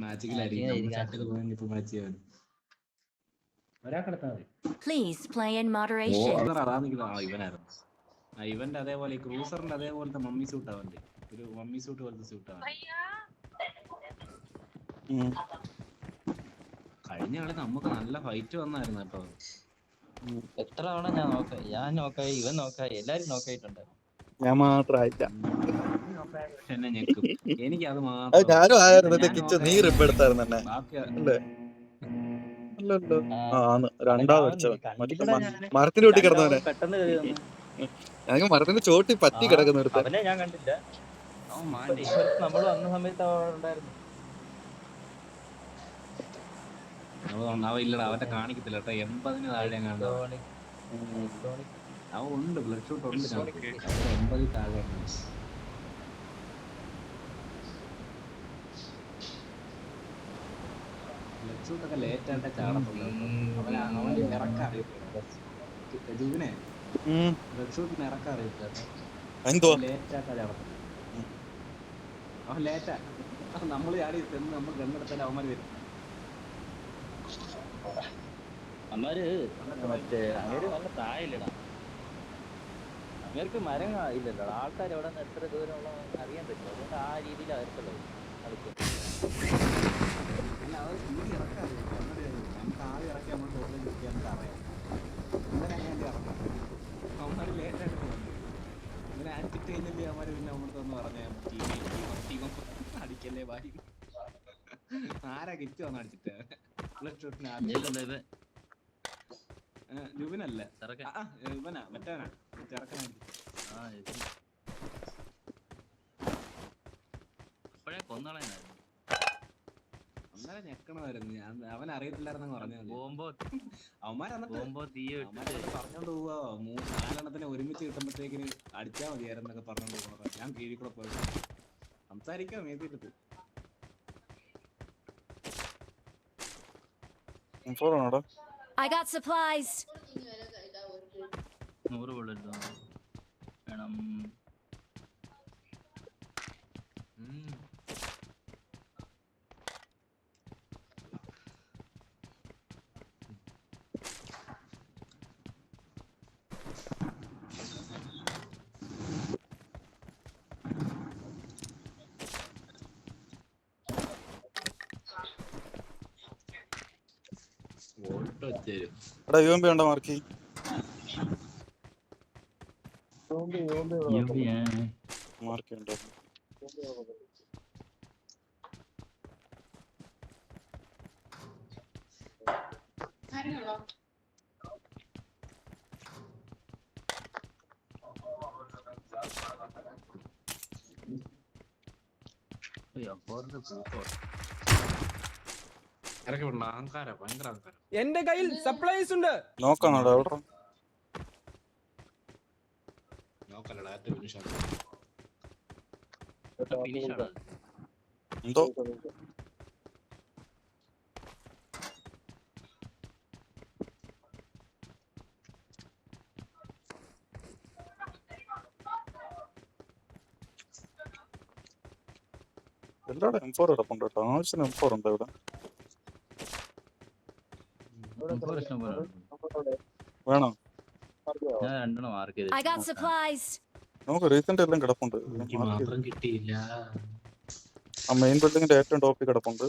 മാജിക്കലായിരിക്കും. നമ്മൾ ചട്ടിൽ പോയി ഇപ്പൊ മാച്ച് ചെയ്യാൻ ഒരാൾക്കെടുത്താൽ മതി. ഇവനായിരുന്നു ഇവന്റെ അതേപോലെ ഈ ക്രൂസറിന്റെ അതേപോലത്തെ മമ്മി സൂട്ട് അവന്റെ ഒരു മമ്മി സൂട്ട് പോലത്തെ സൂട്ടാണ്. കഴിഞ്ഞ കളി നമുക്ക് നല്ല ഫൈറ്റ് വന്നായിരുന്നു കേട്ടോ. എത്ര തവണ ഞാൻ നോക്കായി, ഇവൻ നോക്കായി, എല്ലാരും നോക്കായിട്ടുണ്ട്. ഞാൻ മാത്രമായില്ല. എന്നെ ഞെക്കും. എനിക്കത് ഞാനും ആയിരുന്നു. നീ റിപ്പ് എടുത്തായിരുന്നു തന്നെ. അല്ലല്ലോ രണ്ടാമത് മരത്തിന്റെ ചോട്ടി കിടന്നവനെ. ഞങ്ങൾ മരത്തിന്റെ ചോട്ടി പറ്റി കിടക്കുന്നിടത്ത് ഞാൻ കണ്ടില്ല. നമ്മൾ വന്ന സമയത്ത് ഉണ്ടായിരുന്നു. ഇല്ലടാ അവന്റെ കാണിക്കത്തില്ല കേട്ടോ. 80 താഴെ കാണും. അവൻ ഉണ്ട്, ബ്ലഡ് ഷൂട്ട് ഉണ്ട്. 80 താഴെ. ബ്ലഡ് ഷൂട്ടൊക്കെ ലേറ്റ് ആയിട്ടേ ചാടത്തുള്ളൂ. അവന് ഇറക്കാൻ അറിയത്തില്ല. ജുവിനെ ബ്ലഡ് ഷൂട്ടിന് ഇറക്കാൻ അറിയത്തില്ല. ലേറ്റ് ആയിട്ടാ ചാടത്തുള്ളൂ. അവൻ ലേറ്റാ. നമ്മൾ ചാടി ചെന്ന് നമ്മൾ ഗണ്ണെടുത്താൽ അവന്മാര് വരും. അമ്മര് മറ്റേ അങ്ങേര് നല്ല താഴില്ലടാ. അങ്ങേർക്ക് മരം ഇല്ലല്ലോ. ആൾക്കാർ എവിടെ നിന്ന് എത്ര ദൂരമുള്ള അറിയാൻ പറ്റും. അതുകൊണ്ട് ആ രീതിയിൽ അവരുണ്ടല്ലോ കളിക്കും. അടിക്കല്ലേ ഭാര്യ ആരാ കിറ്റ് വന്ന് അടിച്ചിട്ട് ജുബിനല്ലേ ഇവനാ മറ്റവനാ ചെറുക്കനാ. അന്നേരം ഞെക്കണമായിരുന്നു. അവൻ അറിയത്തില്ലായിരുന്നു പറഞ്ഞത്. അവന്മാരന്നിട്ട് പറഞ്ഞോണ്ട് പോവാ 4 ഒരുമിച്ച് കിട്ടുമ്പോഴത്തേക്കിന് അടിച്ചാ മതിയായിരുന്നൊക്കെ പറഞ്ഞോണ്ട് പോകാം. ഞാൻ കീഴിൽ കൂടെ പോയി സംസാരിക്കാം എഴുതിയിട്ട്. I got supplies. 100 ബുള്ളറ്റ് വേണം. ഉണ്ടോ മാർക്കി? മാർക്കി ഉണ്ടോ? എന്റെ കയ്യിൽ സപ്ലൈസ് ഉണ്ട്. നോക്കാണോടാ അവിടെ? എന്തോ എല്ലാവിടെ M4 കിടപ്പുണ്ട് കേട്ടോ. ആവശ്യത്തിന് M4 ഉണ്ട് ഇവിടെ. വേണോ? I got supplies. നമുക്ക് റീസെന്റ് എല്ലാം കിടപ്പുണ്ട്. ആ മെയിൻ ബിൽഡിങ്ങിന്റെ ഏറ്റവും ടോപ്പിൽ കിടപ്പുണ്ട്.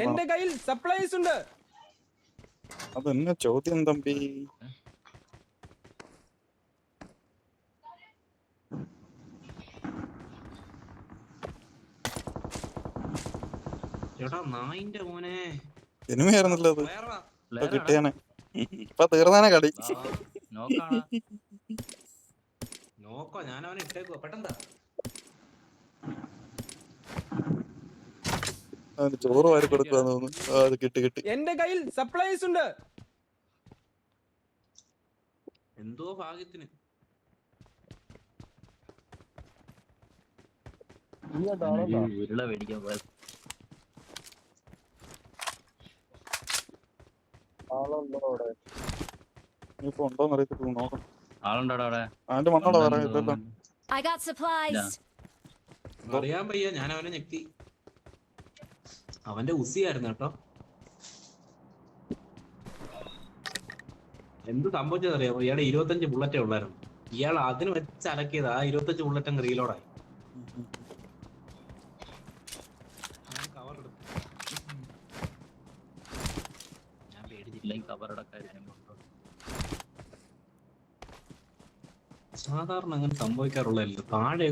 എന്റെ കയ്യിൽ സപ്ലൈസ് ഉണ്ട്. അതെന്നെ ചോദ്യം തമ്പി. ഇനിമയായിരുന്നല്ലോ അത്. ഇപ്പൊ കിട്ടിയാനെ. ഇപ്പൊ തീർന്നാനെ കളി. നോക്കോ ഞാൻ അവനെ ഇട്ടേക്കോ പെട്ടെന്ന്. ചോറ് വാരി കൊടുക്കുവാന്ന് തോന്നുന്നു. അത് കിട്ടി. എന്റെ കയ്യിൽ സപ്ലൈസ് ഉണ്ട്. എന്തോ ഭാഗ്യത്തിന്. ഉരുള മേടിക്കാൻ പോയത്. ഇനിയിപ്പോ ഉണ്ടോന്ന് അറിയത്തില്ല. നോക്കണം. ആളുണ്ടോടാ അവിടെ? അവന്റെ മണ്ണോടാ വേറെ ഇതല്ലോ. I got supplies. അറിയാൻ വയ്യ, ഞാൻ അവനെ ഞെക്കി. അവന്റെ ഉസിയായിരുന്നു കേട്ടോ. എന്ത് സംഭവിച്ചതറിയാമോ? ഇയാളെ 25 ബുള്ളറ്റേ ഉള്ളായിരുന്നു. ഇയാൾ അതിന് വെച്ച് അലക്കിയത് ആ 25 ബുള്ളറ്റ് അങ്ങ് റീലോഡായി. കവർ എടുത്തു. ഞാൻ പേടിച്ചില്ല. സാധാരണ അങ്ങനെ സംഭവിക്കാറുള്ളതല്ലോ. താഴെ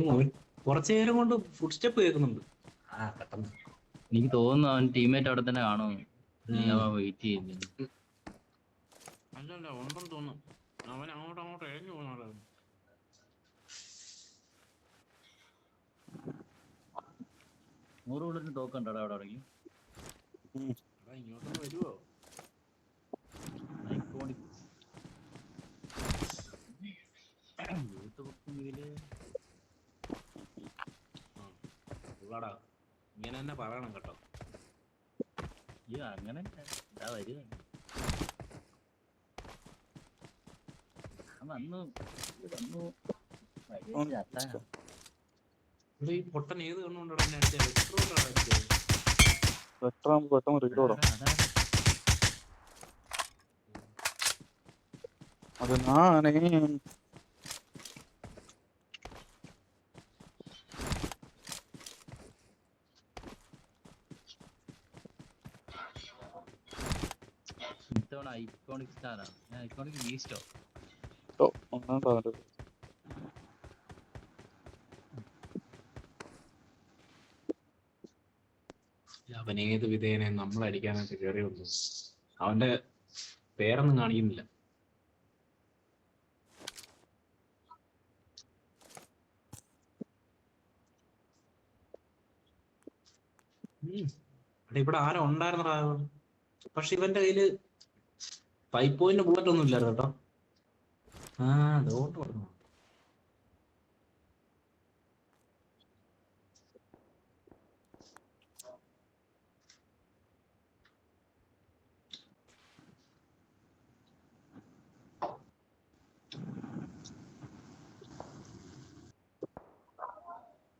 കുറച്ചു നേരം കൊണ്ട് ഫുഡ് സ്റ്റെപ്പ് കേൾക്കുന്നുണ്ട്. പെട്ടെന്ന് എനിക്ക് തോന്നുന്നു അവൻ ടീമേറ്റ് അവിടെ തന്നെ കാണുന്നു. വെയിറ്റ് ചെയ്യുന്നു. അല്ലല്ല, ഉണ്ടെന്ന് തോന്നുന്നു. അവൻ അങ്ങോട്ട് ഇഴഞ്ഞു പോകുന്നുണ്ടായിരുന്നു. നൂറ് തോക്കണ്ടോ അവിടെ ഇറങ്ങി? ഇങ്ങോട്ടൊന്ന് വരുവോ? ഇങ്ങനെ തന്നെ പറയണം കേട്ടോ. അങ്ങനെ ഈ പൊട്ടൻ ഏത് കണ്ണുകൊണ്ടാണ് അടിച്ചത്? പെട്ടെന്ന് റീലോടാ. അത് ഞാനേ ഇത്തവണ ഐക്കോണിക് സ്റ്റാറാണ്. ഞാൻ ഐക്കോണിക് ബീസ്റ്റോ ഒന്നാണ്ടോ അവന്റെ അവനേത് വിധേനെ നമ്മളടിക്കാനായിട്ട് കയറി വന്നു. അവന്റെ പേരൊന്നും കാണിക്കുന്നില്ല. ഇവിടെ ആരോ ഉണ്ടായിരുന്നടാ. പക്ഷെ ഇവന്റെ കയ്യില് 5 പോയിന്റ് ബുള്ളറ്റ് ഒന്നും ഇല്ലായിരുന്നു കേട്ടോ. അതുകൊണ്ട് പറഞ്ഞു.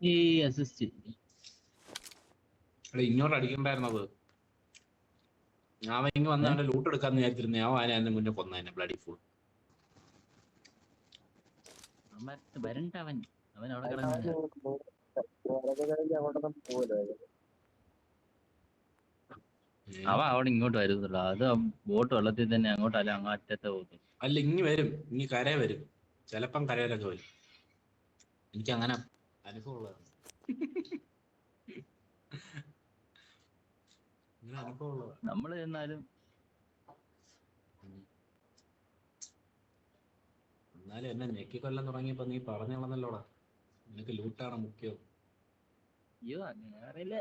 ഈ അസിസ്റ്റ് ഇങ്ങോട്ട് അടിക്കണ്ടായിരുന്നത്. അവൻ ഇങ്ങ് വന്ന് അവന്റെ ലൂട്ട് എടുക്കാന്ന് വിചാരിച്ചിരുന്നേ. അവൻ അതിന്റെ മുന്നേ കൊന്നതിനെ ബ്ലഡി ഫുൾ. അവൻ അവിടെ കിടന്നു. അവൻ അവിടെ ഇങ്ങോട്ട് വരുന്നില്ല. അത് ബോട്ട് വെള്ളത്തിൽ തന്നെ അങ്ങോട്ടല്ല അങ്ങ് അറ്റത്തെ പോകുന്നു. അല്ല, ഇങ്ങ് വരും. ഇങ്ങ് കരയെ വരും. ചിലപ്പം കരയിലൊക്കെ വരും. എനിക്ക് അങ്ങനെ അനുഭവം ഉള്ളതാണ്. നമ്മള് എന്നാലും എന്നെ ഞെക്കിക്കൊല്ലാൻ തുടങ്ങിയപ്പോ നീ പറഞ്ഞോളന്നല്ലോടാ, നിനക്ക് ലൂട്ടാണ് മുഖ്യം. അയ്യോ അങ്ങനെ അറിയില്ല.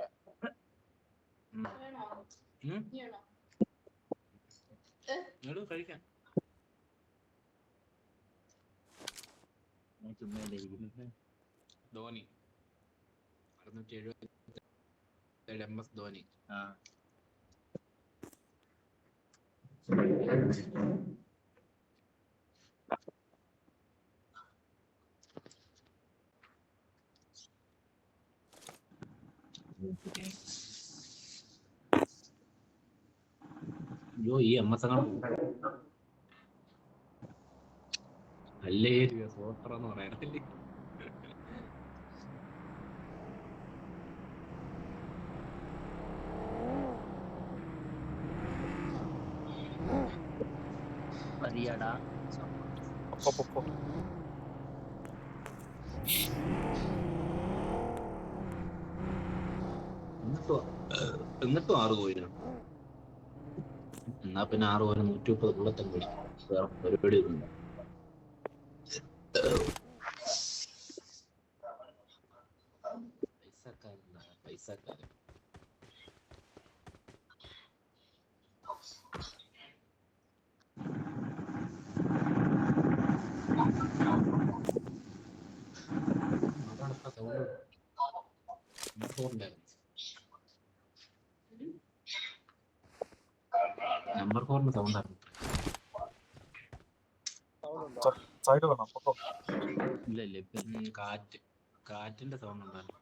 കഴിക്കാൻ ചുമ്മാ ധോനി 677 MS ധോനി. അയ്യോ, ഈ MS അല്ലേ സോത്ര എന്ന് പറയണല്ലേ. മതിയാടാ. എന്നിട്ടും 6 പോയിനാണ്. എന്നാ പിന്നെ 6 പോയിന് 130 ബുള്ളറ്റും കൂടി. വേറെ പരിപാടി ഒന്നുമില്ല. പൈസക്കാരൻ നമ്പർ 4 സൗണ്ടായിരുന്നു. സൈഡ് വേണം അപ്പൊ ഇല്ല ഇല്ല ഇപ്പൊ കാറ്റിന്റെ സൗണ്ട് ഉണ്ടായിരുന്നു.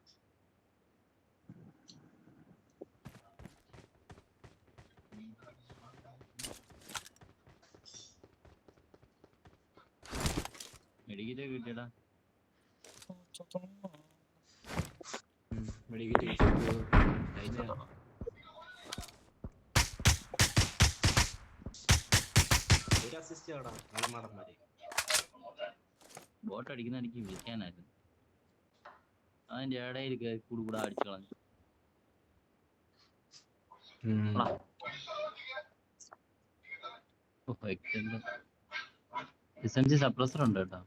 മെഡിക്കറ്റ് കിട്ടിയടാ. ബോട്ട് അടിക്കുന്ന എനിക്ക് വിളിക്കാനായിരുന്നു. അതിന്റെ ഇടയിൽ കൂടെ അടിച്ചു കളഞ്ഞു. സപ്രസർ ഉണ്ട് കേട്ടോ.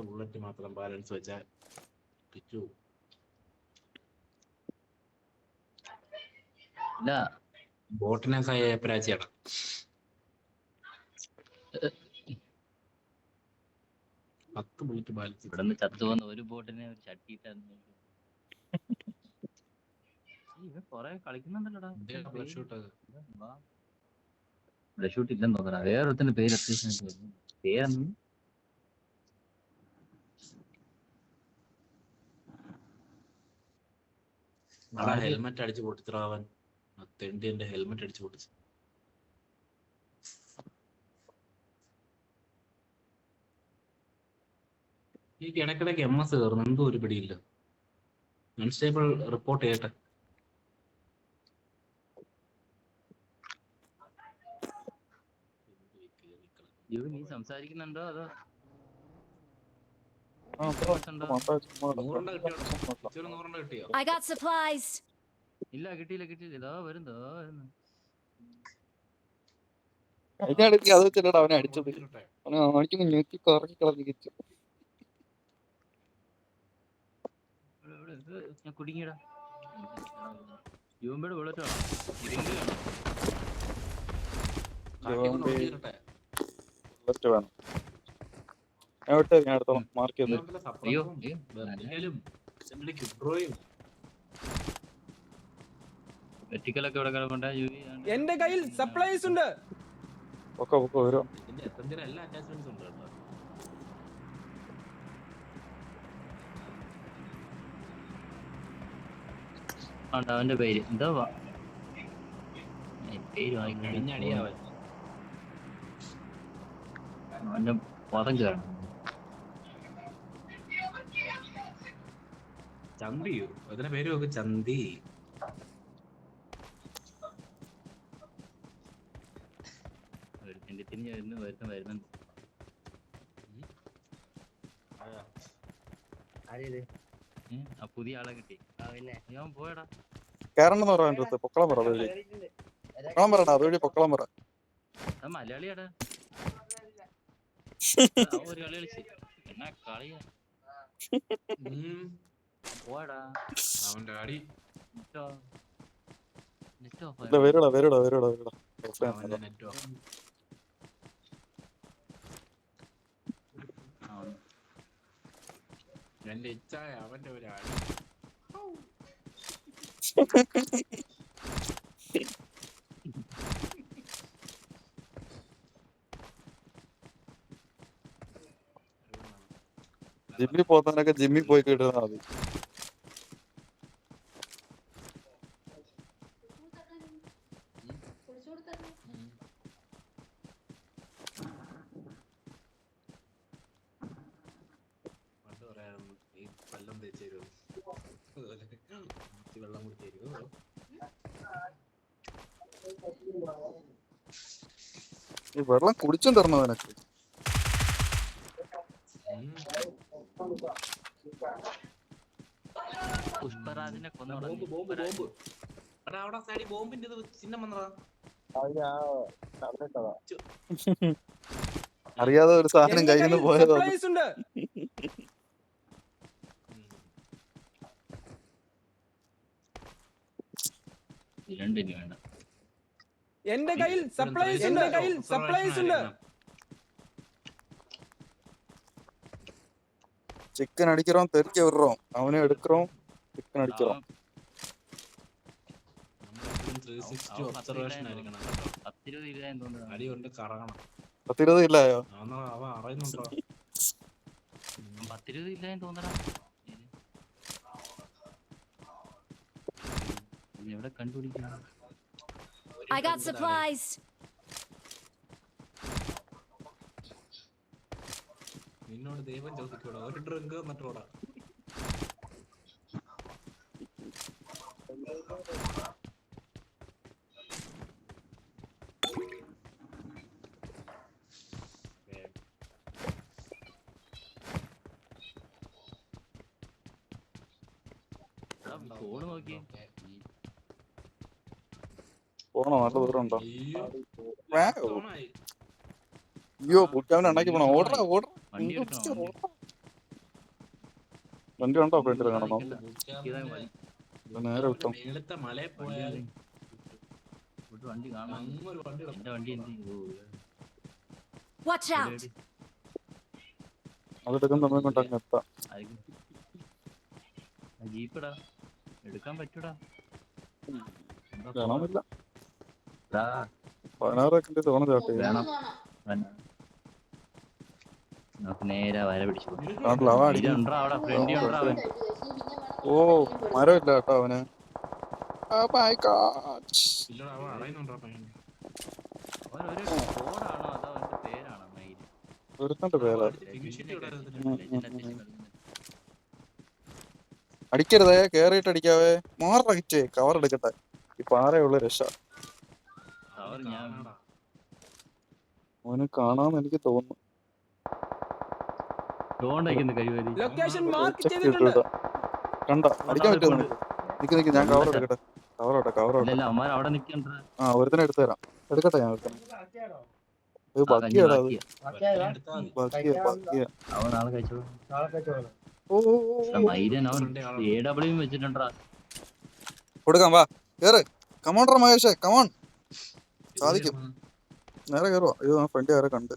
ബുള്ളറ്റ് മാത്രം ബാലൻസ് വെച്ചാൽ ഇല്ല ബോട്ടിനെ പ്രാചിയാണ്. ബുള്ളറ്റ് ബാലൻസ് ഇവിടുന്ന് ചത്തു വന്ന ഒരു ബോട്ടിനെ ഒരു ചട്ടിയിട്ടായിരുന്നു. ഇവൻ കൊറേ കളിക്കുന്നുണ്ടല്ലോടാ. ഷൂട്ട് ഇല്ലെന്ന് തോന്നണ. വേറൊരുത്തിന്റെ പേര് അത്യാവശ്യം പേരൊന്നും ഹെൽമെറ്റ് അടിച്ചു പൊട്ടിത്രാവൻ. തെണ്ടിന്റെ ഹെൽമെറ്റ് അടിച്ചു പൊട്ടിച്ചു. ഈ കിടക്കിടക്ക് MS കയറുന്നു. എന്തോ ഒരു പിടിയില്ല. അൺസ്റ്റേബിൾ റിപ്പോർട്ട് ചെയ്യട്ടെ. നീ സംസാരിക്കുന്നുണ്ടോ അതോ കിട്ടിയോ? I got supplies. ഇല്ല കിട്ടിയില്ല. ഇതാ വരുന്നു. അതിനടുത്ത് അത് വെച്ചിട്ടാ അവനെ അടിച്ചത്. അവനെ ഞെക്കി കറക്കി കളഞ്ഞു. ഞാൻ കുടുങ്ങിയടാ. യുവമ്പേട് ബുള്ളറ്റ് വേണം. ഞാൻ അടുത്തോളം മാർക്ക് ചെയ്തു. വെറ്റിക്കലൊക്കെ ഇവിടെ കിടപ്പുണ്ട്. എന്റെ കയ്യിൽ സപ്ലൈസ് ഉണ്ട്. വരും. എല്ലാ അറ്റാച്ച്മെന്റ്സ് ഉണ്ട് കേട്ടോ. അവന്റെ പേര് എന്താ പേര് വാങ്ങിക്കഴിഞ്ഞടിയാവൻ. അവന്റെ പദം കയറണം. ചന്തിയോ? അതിന്റെ പേര് നോക്ക്. ചന്തി. വരുന്നുണ്ട്. പുതിയ ആളെ കിട്ടി. ഞാൻ പോയടാ. കേറണ്ടെന്ന് പറയാൻ പൊക്കളം പറ. പൊക്കളം പറടാ. അതുവഴി പൊക്കളം പറ. മലയാളിയാടാ. ഒരു കളി കളിച്ച് എന്നാ കളിയാ. പോയടാ. അവന്റെ അടി വരൂടാ. എന്റെ ഇച്ഛായ അവന്റെ ഒരു അടി. ജിമ്മിൽ പോകുന്നവനൊക്കെ ജിമ്മിൽ പോയി കിട്ടുന്ന മതി. വെള്ളം കുടിച്ചു തരുമോ? ഈ വെള്ളം കുടിച്ചും തരണോ നിനക്ക്? പുഷ്പരാജിനെ ബോംബിന്റെ ചിഹ്നം വന്നതാ. അറിയാതെ ഒരു സാധനം കയ്യിൽ നിന്ന് പോയതോ. എന്റെ കയ്യിൽ സപ്ലൈസ് ഉണ്ട്. ചിക്കൻ അടിக்கிறோம், തെറിക്ക വിടുறோம், അവനെ എടുக்கிறோம். ചിക്കൻ അടിക്കണം. അവൻ 360 ഒബ്സർവേഷൻ ആയിരിക്കണം കേട്ടോ. 10-20 ഇല്ലാന്ന് തോന്നുന്നു. അടി കൊണ്ട് കറങ്ങണം. 10-20 ഇല്ലായോ? അവൻ അറിയുന്നുണ്ടോ? 10-20 ഇല്ലാന്ന് തോന്നണം. എവിടെ കണ്ടുപിടിക്കണം? I got supplies. നിന്നോട് ദൈവം ചോദിക്കൂടാ, ഒരു ഡ്രിങ്ക് എന്നിട്ടോടാ. ഫോണ് നോക്കി പോണോ? നല്ല ദൂരം ഉണ്ടോ? അയ്യോ, വാവ്. അയ്യോ പുറ്റാവിനെ ഉണ്ടാക്കി പോണോ? ഓർഡർ വണ്ടി എടുക്കണം. വണ്ടി ഉണ്ടോ ഫ്രണ്ടിൽ? കാണാം നേരെ വിട്ടോ. മേളത്തെ മലയിൽ പോയാൽ വണ്ടി കാണാം. അങ്ങൊരു വണ്ടി എന്റെ വണ്ടി എന്ത് Watch out. അതെടുക്കുന്ന സമയം കൊണ്ട് അങ്ങ് എത്താം. ജീപ്പിടാ, എടുക്കാൻ പറ്റൂടാ. വേണമെന്നില്ല. 16 സെക്കൻഡ് തോണ ചാട്ട് വേണം. നമുക്ക് നേരെ വര പിടിച്ചു. ഓ മരമില്ല കേട്ടോ അവന്. ഇല്ലടാ, അവൻ അറിയുന്നുണ്ടോ പയ്യൻ? അവനൊരു കോഡാണോ അതോ അവന്റെ പേരാണോ? മയില് ഒരുത്തന്റെ പേരാ. ഫിനിഷിന്റെ ഇവിടെ അടിക്കരുതേ, കേറിയിട്ട് അടിക്കാവേ. മാറടിച്ചേ, കവർ എടുക്കട്ടെ. ഈ പാറയുള്ള രക്ഷ. അവന് കാണാന്ന് എനിക്ക് തോന്നുന്നു. ലൊക്കേഷൻ മാർക്ക് ചെയ്തിട്ടുണ്ട്. കണ്ട അടിക്കാൻ പറ്റുമോ നിനക്ക്? നിക്ക് ഞാൻ കവർ എടുക്കട്ടെ. കവർ ആ ഒരുത്തനെ എടുത്തു തരാം. എടുക്കട്ടെ ഞാൻ ഒരുത്തനെ. കൊടുക്കാം. വാ കേറ്. Commander മഹേഷേ, come on. സാധിക്കും. നേരെ കയറുവാ. അയ്യോ ആ ഫ്രണ്ട് ആരെ കണ്ട്.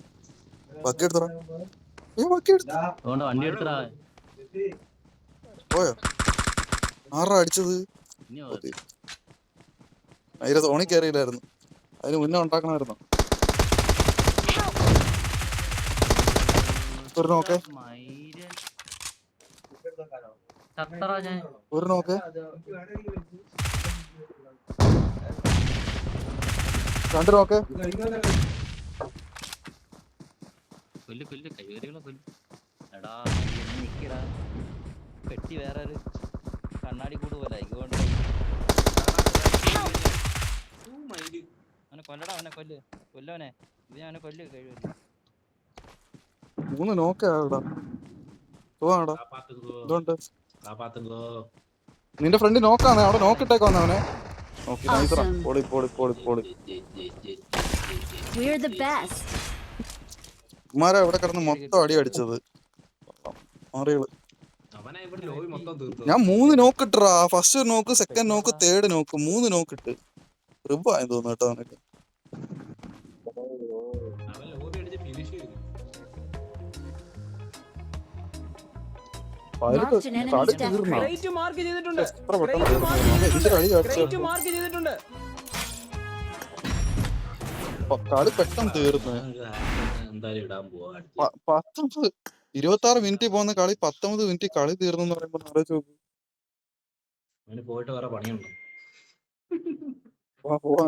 ബാക്കി എടുത്തോ. വണ്ടി എടുത്തടാ. പോയോ? ആറാ അടിച്ചത്? അതിന്റെ തോണി കയറിയില്ലായിരുന്നു. അതിന് മുന്നേ ഉണ്ടാക്കണമായിരുന്നു. ഒരു നോക്കേ, ഒരു നോക്കേ, രണ്ട് നോക്കേ. പെട്ടി വേറെ ഒരു കണ്ണാടി കൂട് പോലെ ആയിക്കോട്ടെ. അവനെ കൊല്ലടാ, അവനെ കൊല്ലവനെ. ഇത് അവനെ കൊല്ല് കഴിവില്ല. 3 നോക്കേ ആടാ. പോവാടാ. ഇതുണ്ട്. നിന്റെ ഫ്രണ്ട് നോക്കാന്ന്. അവിടെ നോക്കിട്ടേക്ക് വന്നവനെ. നോക്കി നൈസറാ. പൊളി. We're the best. ഉമ്മാരാ ഇവിടെ കിടന്ന് മൊത്തം അടി അടിച്ചത്. മാറികള്. ഞാൻ 3 നോക്കിട്ടാ. ഫസ്റ്റ് നോക്ക്, സെക്കൻഡ് നോക്ക്, തേർഡ് നോക്ക്, 3 നോക്കിട്ട് റിബായി തോന്നുന്നു കേട്ടോ അവനൊക്കെ. ക്രേറ്റ് മാർക്ക് ചെയ്തിട്ടുണ്ട്. കളി പെട്ടെന്ന് തീർന്നു. 26 മിനിറ്റ് പോകുന്ന കളി 19 മിനിറ്റ് കളി തീർന്നു പറയുമ്പോ ആലോചിച്ച് നോക്ക്. പോയിട്ട് വേറെ പണിയുണ്ടോ? പോവാ.